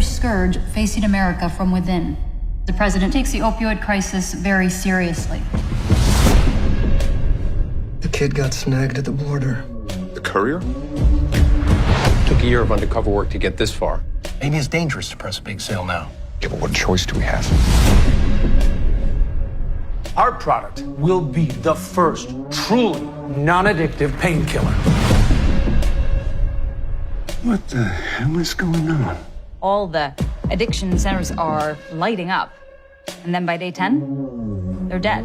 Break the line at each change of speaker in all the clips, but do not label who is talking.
nuclear scourge facing America from within. The president takes the opioid crisis very seriously.
The kid got snagged at the border.
The courier?
Took a year of undercover work to get this far.
Maybe it's dangerous to press a big sale now.
Yeah, but what choice do we have?
Our product will be the first truly non-addictive painkiller.
What the hell is going on?
All the addiction centers are lighting up. And then by day 10, they're dead.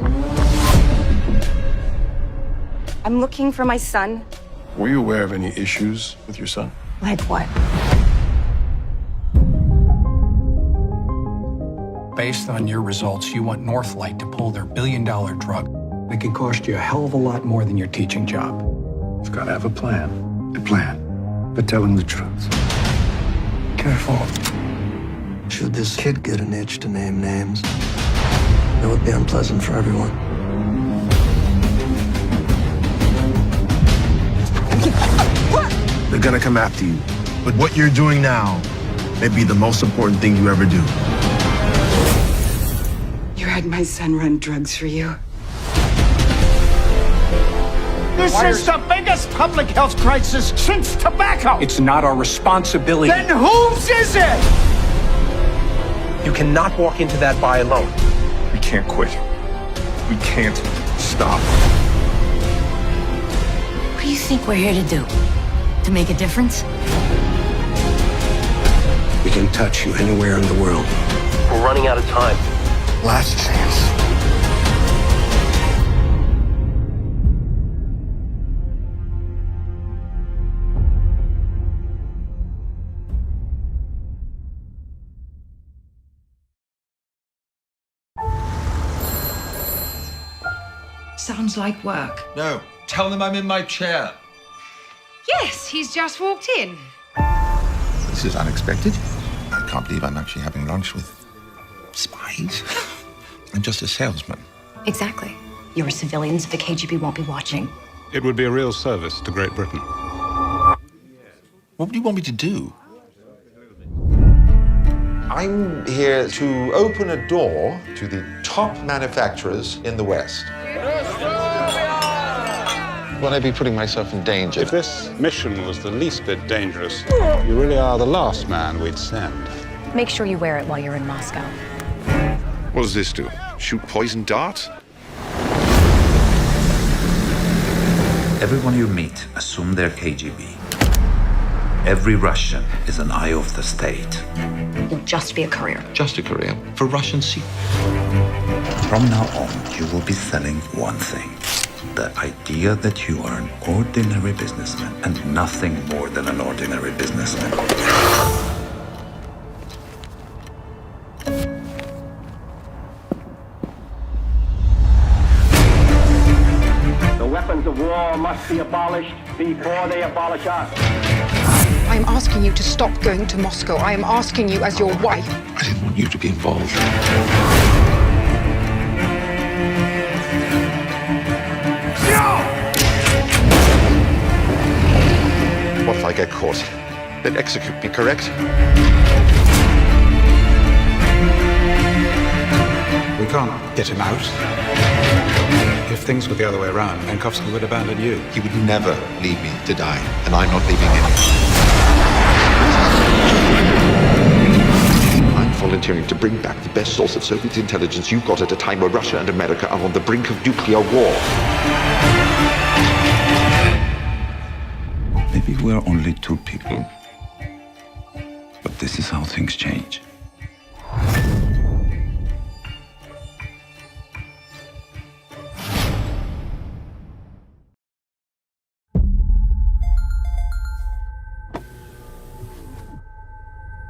I'm looking for my son.
Were you aware of any issues with your son?
Like what?
Based on your results, you want Northlight to pull their billion-dollar drug. It could cost you a hell of a lot more than your teaching job.
It's got to have a plan. A plan. But tell him the truth.
Careful. Should this kid get an itch to name names, it would be unpleasant for everyone.
They're gonna come after you. But what you're doing now may be the most important thing you ever do.
You had my son run drugs for you.
This is the biggest public health crisis since tobacco. It's not our responsibility. Then whose is it?
You cannot walk into that buy alone.
We can't quit. We can't stop.
What do you think we're here to do? To make a difference?
We can touch you anywhere in the world.
We're running out of time.
Last chance.
Sounds like work.
No, tell them I'm in my chair.
Yes, he's just walked in.
This is unexpected. I can't believe I'm actually having lunch with spies. I'm just a salesman.
Exactly. You're civilians the KGB won't be watching.
It would be a real service to Great Britain.
What do you want me to do?
I'm here to open a door to the top manufacturers in the West. Will I be putting myself in danger?
If this mission was the least bit dangerous, you really are the last man we'd send.
Make sure you wear it while you're in Moscow.
What does this do? Shoot poison darts?
Everyone you meet, assume they're KGB. Every Russian is an eye of the state.
You'll just be a courier.
Just a career for Russian secret.
From now on, you will be selling one thing. The idea that you are an ordinary businessman and nothing more than an ordinary businessman.
The weapons of war must be abolished before they abolish us.
I am asking you to stop going to Moscow. I am asking you as your wife.
I didn't want you to be involved. What if I get caught? Then execute me, correct?
We can't get him out. If things were the other way around, Menkovsky would abandon you.
He would never leave me to die, and I'm not leaving him. I'm volunteering to bring back the best source of Soviet intelligence you've got at a time where Russia and America are on the brink of nuclear war.
Maybe we're only two people. But this is how things change.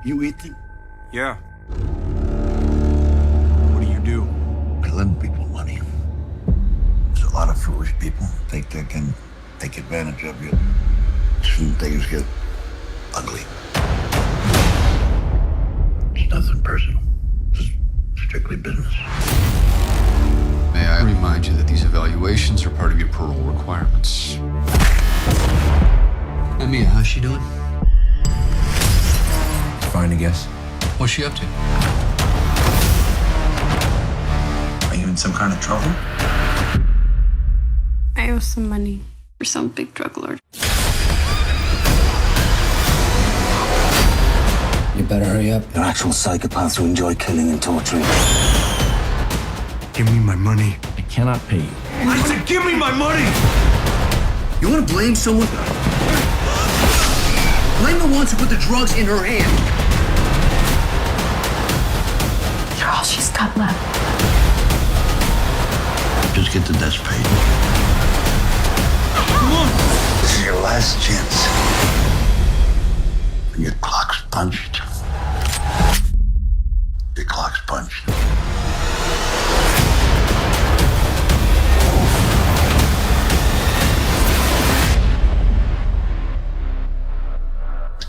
You eating?
Yeah.
What do you do?
I lend people money. There's a lot of foolish people think they can take advantage of you. Soon things get ugly. It's nothing personal. It's strictly business.
May I remind you that these evaluations are part of your parole requirements.
Mia, how's she doing?
Fine, I guess.
What's she up to?
Are you in some kind of trouble?
I owe some money for some big drug lord.
You better hurry up.
You're actual psychopaths who enjoy killing and torturing.
Give me my money.
I cannot pay you.
I said, give me my money!
You want to blame someone? Blame the ones who put the drugs in her hand.
You're all she's got left.
Just get the debts paid.
Come on!
This is your last chance. When your clock's punched, your clock's punched.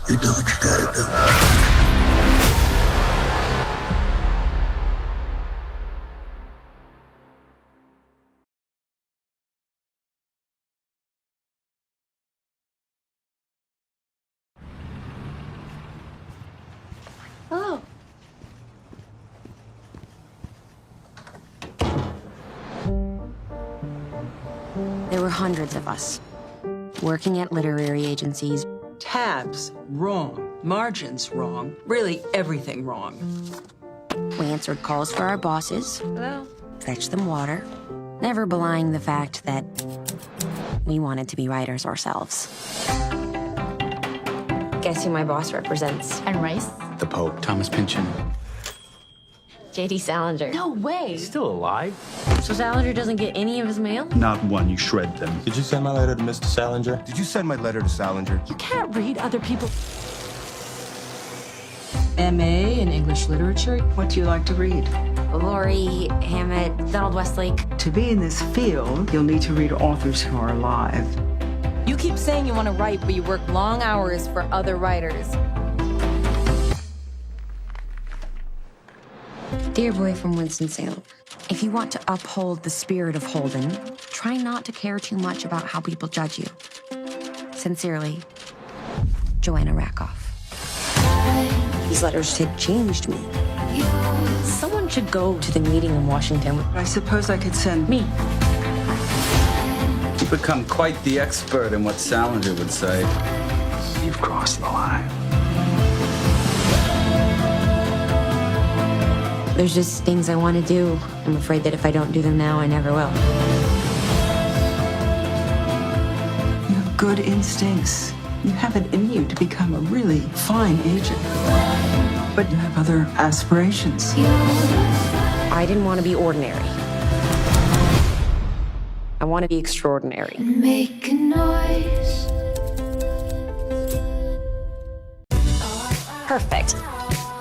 You do what you gotta do.
Oh.
There were hundreds of us, working at literary agencies.
Tabs, wrong. Margins, wrong. Really, everything wrong.
We answered calls for our bosses.
Hello?
Fetched them water, never belying the fact that we wanted to be writers ourselves. Guess who my boss represents?
And Rice?
The Pope, Thomas Pynchon.
J.D. Salinger.
No way.
Still alive?
So Salinger doesn't get any of his mail?
Not one, you shred them.
Did you send my letter to Mr. Salinger?
Did you send my letter to Salinger?
You can't read other people. MA in English literature. What do you like to read?
Laurie, Hammett, Donald Westlake.
To be in this field, you'll need to read authors who are alive.
You keep saying you want to write, but you work long hours for other writers.
Dear boy from Winston-Salem, if you want to uphold the spirit of Holden, try not to care too much about how people judge you. Sincerely, Joanna Rakoff. These letters had changed me. Someone should go to the meeting in Washington.
I suppose I could send
Me.
You've become quite the expert in what Salinger would say.
You've crossed the line.
There's just things I want to do. I'm afraid that if I don't do them now, I never will.
You have good instincts. You have it in you to become a really fine agent. But you have other aspirations.
I didn't want to be ordinary. I want to be extraordinary.
Make a noise.
Perfect.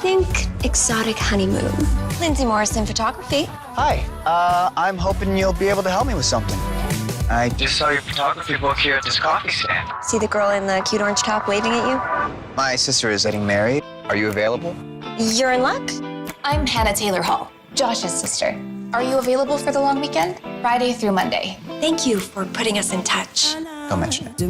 Think exotic honeymoon. Lindsay Morrison Photography.
Hi. I'm hoping you'll be able to help me with something. I just saw your photography book here at this coffee stand.
See the girl in the cute orange top waving at you?
My sister is getting married. Are you available?
You're in luck.
I'm Hannah Taylor Hall, Josh's sister. Are you available for the long weekend? Friday through Monday.
Thank you for putting us in touch.
Don't mention it.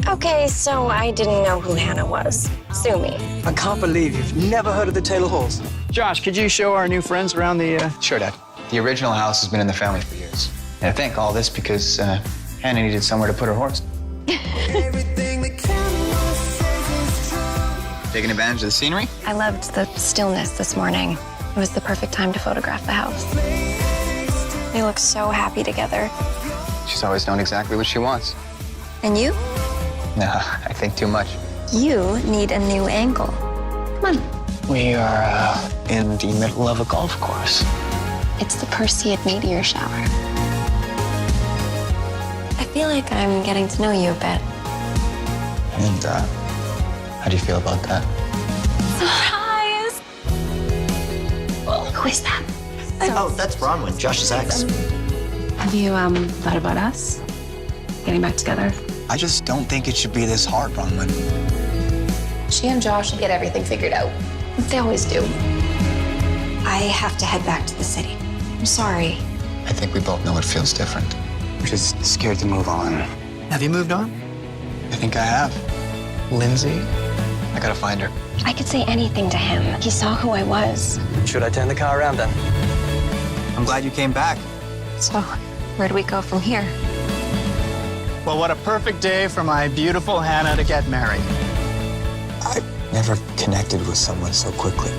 Okay, so I didn't know who Hannah was. Sue me.
I can't believe you've never heard of the Taylor Halls. Josh, could you show our new friends around the... Sure, Dad. The original house has been in the family for years. And I think all this because Hannah needed somewhere to put her horse. Taking advantage of the scenery?
I loved the stillness this morning. It was the perfect time to photograph the house. They look so happy together.
She's always known exactly what she wants.
And you?
No, I think too much.
You need a new angle. Come on.
We are in the middle of a golf course.
It's the Perseid meteor shower. I feel like I'm getting to know you a bit.
And, how do you feel about that?
Surprise! Who is that?
Oh, that's Bronwyn, Josh's ex.
Have you, thought about us? Getting back together?
I just don't think it should be this hard, Bronwyn.
She and Josh should get everything figured out.
They always do. I have to head back to the city. I'm sorry.
I think we both know it feels different. We're just scared to move on. Have you moved on? I think I have. Lindsay? I gotta find her.
I could say anything to him. He saw who I was.
Should I turn the car around then?
I'm glad you came back.
So, where do we go from here?
Well, what a perfect day for my beautiful Hannah to get married.
I never connected with someone so quickly.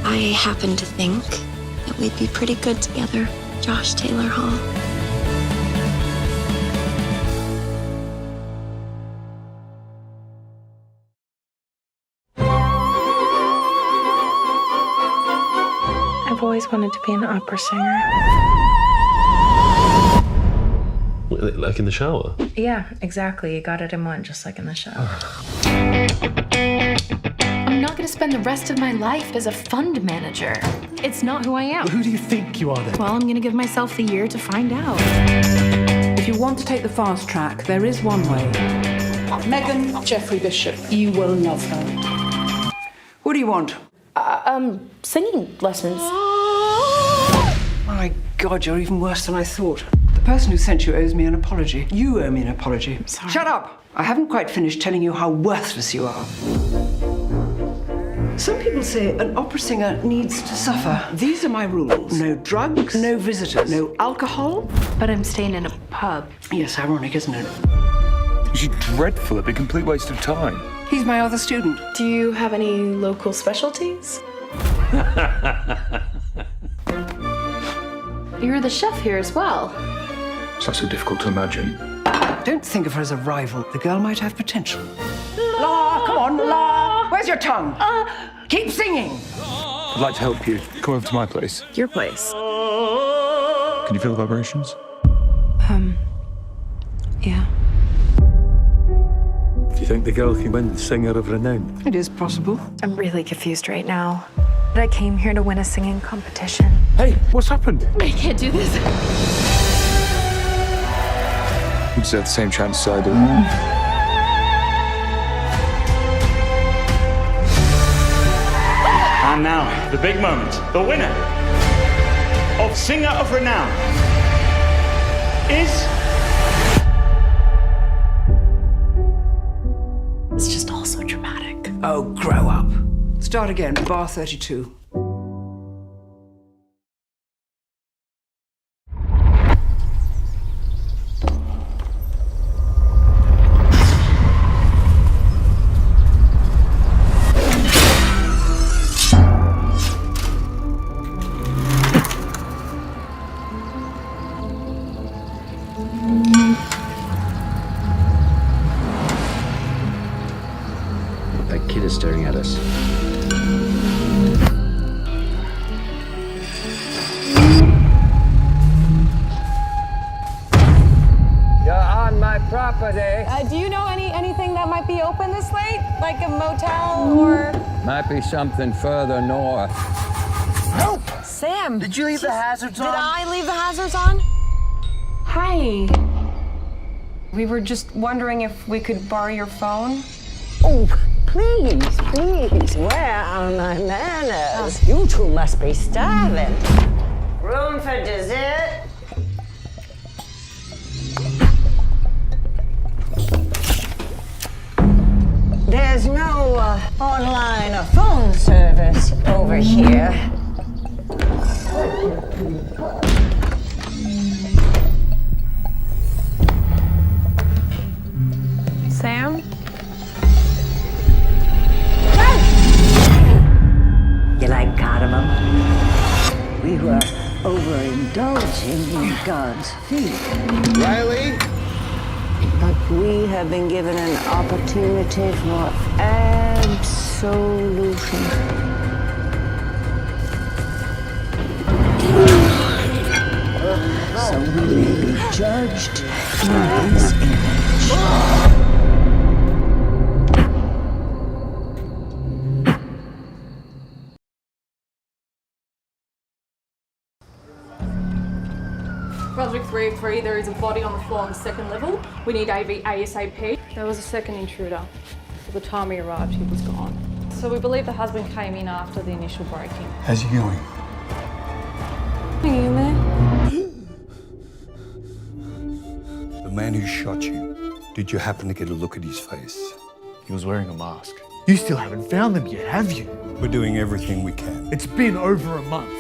I happen to think that we'd be pretty good together, Josh Taylor Hall.
I've always wanted to be an opera singer.
Like in the shower?
Yeah, exactly. You got it in one, just like in the shower.
I'm not going to spend the rest of my life as a fund manager. It's not who I am.
Who do you think you are then?
Well, I'm going to give myself the year to find out.
If you want to take the fast track, there is one way. Megan Jeffrey Bishop. You will love her. What do you want?
Singing lessons.
My God, you're even worse than I thought. The person who sent you owes me an apology. You owe me an apology.
Sorry.
Shut up! I haven't quite finished telling you how worthless you are. Some people say an opera singer needs to suffer. These are my rules. No drugs, no visitors, no alcohol.
But I'm staying in a pub.
Yes, ironic, isn't it?
She's dreadful. It'd be a complete waste of time.
He's my other student.
Do you have any local specialties? You're the chef here as well.
It's not so difficult to imagine.
Don't think of her as a rival. The girl might have potential. La, come on, La. Where's your tongue? Keep singing.
I'd like to help you. Come over to my place.
Your place.
Can you feel the vibrations?
Yeah.
Do you think the girl can win the singer of renown?
It is possible.
I'm really confused right now. I came here to win a singing competition.
Hey, what's happened?
I can't do this.
You deserve the same chance as I do.
And now, the big moment. The winner of Singer of Renown is...
It's just all so dramatic.
Oh, grow up. Start again, bar 32.
That kid is staring at us.
You're on my property.
Do you know anything that might be open this late? Like a motel or...
Might be something further north.
Help! Sam!
Did you leave the hazards on?
Did I leave the hazards on? Hi. We were just wondering if we could borrow your phone.
Oh, please, please. Where are my manners? You two must be starving. Room for dessert? There's no online or phone service over here.
Sam?
You like cardamom? We were overindulging in God's feet. Riley? But we have been given an opportunity for absolution. So we may be judged in His image.
Project 303, there is a body on the floor on the second level. We need AV ASAP. There was a second intruder. By the time we arrived, he was gone. So we believe the husband came in after the initial break-in.
How's he going?
Are you in there?
The man who shot you, did you happen to get a look at his face?
He was wearing a mask.
You still haven't found them yet, have you?
We're doing everything we can.
It's been over a month.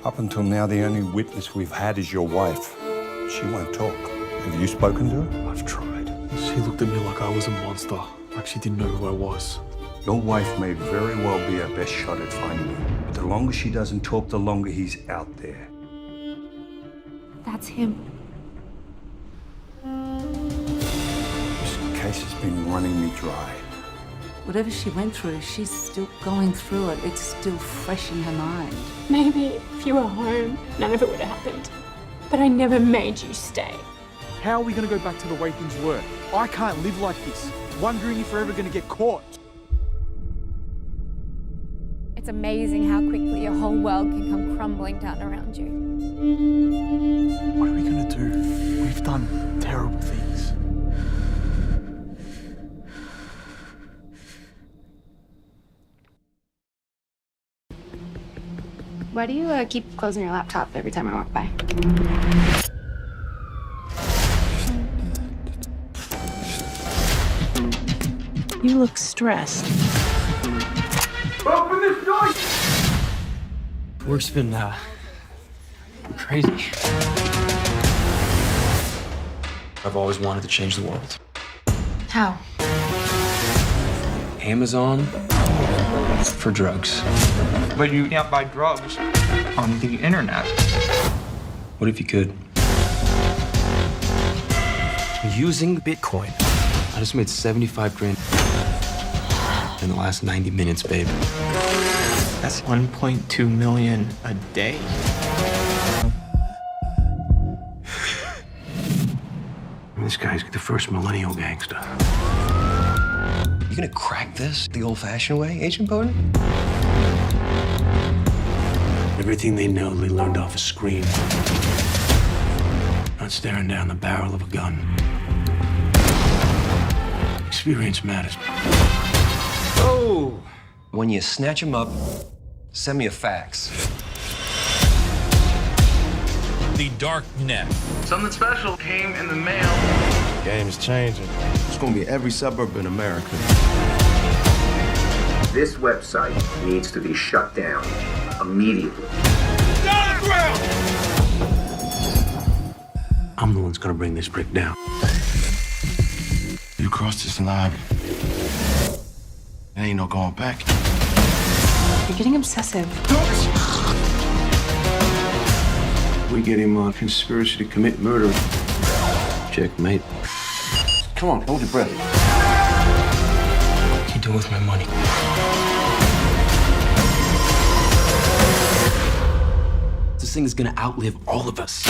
Up until now, the only witness we've had is your wife. She won't talk. Have you spoken to her?
I've tried. She looked at me like I was a monster, like she didn't know who I was.
Your wife may very well be our best shot at finding him. But the longer she doesn't talk, the longer he's out there.
That's him.
This case has been running me dry.
Whatever she went through, she's still going through it. It's still fresh in her mind.
Maybe if you were home, none of it would have happened. But I never made you stay.
How are we going to go back to the way things were? I can't live like this, wondering if we're ever going to get caught.
It's amazing how quickly your whole world can come crumbling down around you.
What are we going to do? We've done terrible things.
Why do you keep closing your laptop every time I walk by?
You look stressed.
Open this door!
Work's been, crazy. I've always wanted to change the world.
How?
Amazon for drugs.
But you can't buy drugs on the internet.
What if you could? Using Bitcoin. I just made 75 grand in the last 90 minutes, babe.
That's 1.2 million a day.
This guy's the first millennial gangster.
You gonna crack this the old-fashioned way, Agent Bowden?
Everything they know, they learned off a screen. Not staring down the barrel of a gun. Experience matters.
Oh! When you snatch him up, send me a fax.
The dark net.
Something special came in the mail.
Game's changing. It's gonna be every suburb in America.
This website needs to be shut down immediately.
Down the ground! I'm the one that's gonna bring this brick down.
You crossed this line. There ain't no going back.
You're getting obsessive.
We get him on conspiracy to commit murder. Checkmate.
Come on, hold your breath.
What you do with my money? This thing is gonna outlive all of us.